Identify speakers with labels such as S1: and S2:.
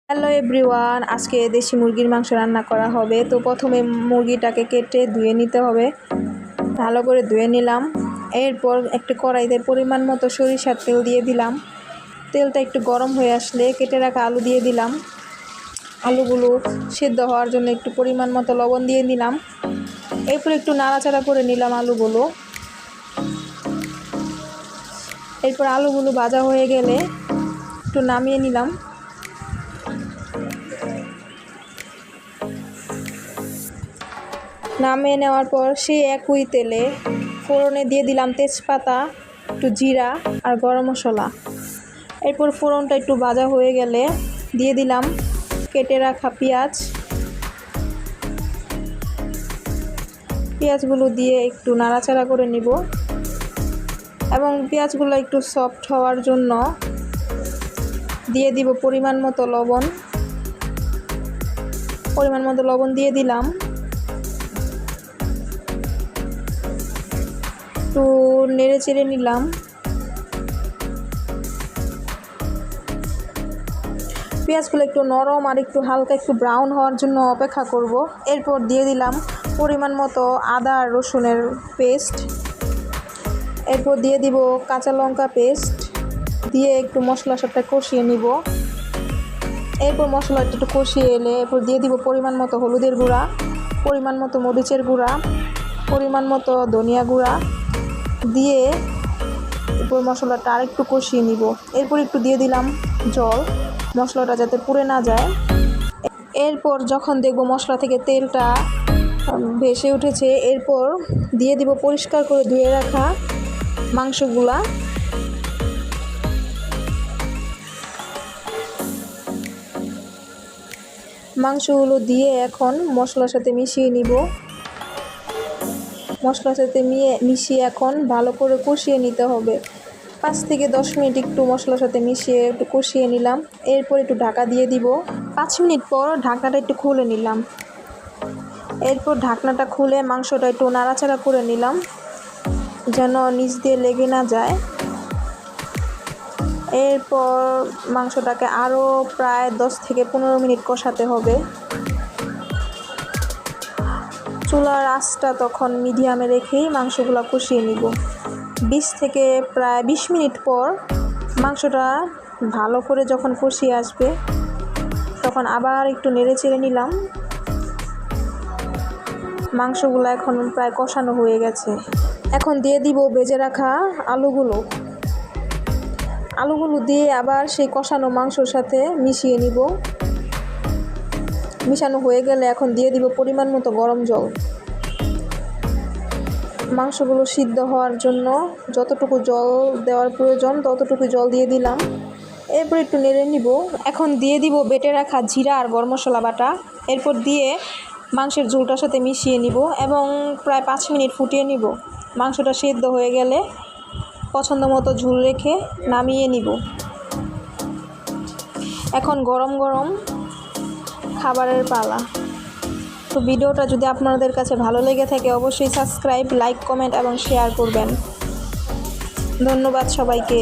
S1: Hello everyone, আজকে দেশি মুরগির মাংস রান্না করা হবে। তো প্রথমে মুরগিটাকে কেটে ধুয়ে নিতে হবে। ভালো করে ধুয়ে নিলাম। এরপর একটু কড়াইতে পরিমাণ মতো সরিষার তেল দিয়ে দিলাম। তেলটা একটু গরম হয়ে আসলে কেটে রাখা আলু দিয়ে দিলাম। আলুগুলো সিদ্ধ হওয়ার জন্য একটু পরিমাণ মতো লবণ দিয়ে দিলাম। এরপর একটু নাড়াচাড়া করে নিলাম আলুগুলো। এরপর আলুগুলো ভাজা হয়ে গেলে একটু নামিয়ে নিলাম। নামিয়ে নেওয়ার পর সেই একই তেলে ফোড়নে দিয়ে দিলাম তেজপাতা, একটু জিরা আর গরম মশলা। এরপর ফোড়নটা একটু ভাজা হয়ে গেলে দিয়ে দিলাম কেটে রাখা পেঁয়াজগুলো দিয়ে একটু নাড়াচাড়া করে নিব এবং পেঁয়াজগুলো একটু সফট হওয়ার জন্য দিয়ে দিব পরিমাণ মতো লবণ দিয়ে দিলাম। একটু নেড়ে চেড়ে নিলাম। পেঁয়াজগুলো একটু নরম আর একটু হালকা একটু ব্রাউন হওয়ার জন্য অপেক্ষা করব। এরপর দিয়ে দিলাম পরিমাণ মতো আদা আর রসুনের পেস্ট। এরপর দিয়ে দিব কাঁচা লঙ্কা পেস্ট দিয়ে একটু মশলার সাথে কষিয়ে নিব। এরপর মশলাটা একটু কষিয়ে এলে এরপর দিয়ে দিব পরিমাণ মতো হলুদের গুঁড়া, পরিমাণ মতো মরিচের গুঁড়া, পরিমাণ মতো ধনিয়া গুঁড়া দিয়ে এরপর মশলাটা আর একটু কষিয়ে নিব। এরপর একটু দিয়ে দিলাম জল, মশলাটা যাতে পুড়ে না যায়। এরপর যখন দেখব মশলা থেকে তেলটা ভেসে উঠেছে এরপর দিয়ে দিব পরিষ্কার করে ধুয়ে রাখা মাংসগুলা। মাংসগুলো দিয়ে এখন মশলার সাথে মিশিয়ে নিব। মশলার সাথে মিশিয়ে এখন ভালো করে কষিয়ে নিতে হবে। 5 থেকে 10 মিনিট একটু মশলার সাথে মিশিয়ে একটু কষিয়ে নিলাম। এরপর একটু ঢাকা দিয়ে দিব। 5 মিনিট পর ঢাকনাটা একটু খুলে নিলাম। এরপর ঢাকনাটা খুলে মাংসটা একটু নাড়াচাড়া করে নিলাম যেন নিচ দিয়ে লেগে না যায়। এরপর মাংসটাকে আরও প্রায় 10 থেকে 15 মিনিট কষাতে হবে। চুলার আঁচটা তখন মিডিয়ামে রেখেই মাংসগুলো কষিয়ে নিব। 20 থেকে প্রায় 20 মিনিট পর মাংসটা ভালো করে যখন কষিয়ে আসবে তখন আবার একটু নেড়ে চেড়ে নিলাম। মাংসগুলো এখন প্রায় কষানো হয়ে গেছে। এখন দিয়ে দিব ভেজে রাখা আলুগুলো দিয়ে আবার সেই কষানো মাংসর সাথে মিশিয়ে নিব। মিশানো হয়ে গেলে এখন দিয়ে দিব পরিমাণ মতো গরম জল। মাংসগুলো সিদ্ধ হওয়ার জন্য যতটুকু জল দেওয়ার প্রয়োজন ততটুকু জল দিয়ে দিলাম। এরপর একটু নেড়ে নিব। এখন দিয়ে দিব বেটে রাখা জিরা আর গরম মশলা বাটা। এরপর দিয়ে মাংসের ঝোলটার সাথে মিশিয়ে নিব এবং প্রায় 5 মিনিট ফুটিয়ে নিব। মাংসটা সিদ্ধ হয়ে গেলে পছন্দ মতো ঝোল রেখে নামিয়ে নিব। এখন গরম গরম খাবারের পালা। তো ভিডিওটা যদি আপনাদের কাছে ভালো লেগে থাকে অবশ্যই সাবস্ক্রাইব, লাইক, কমেন্ট এবং শেয়ার করবেন। ধন্যবাদ সবাইকে।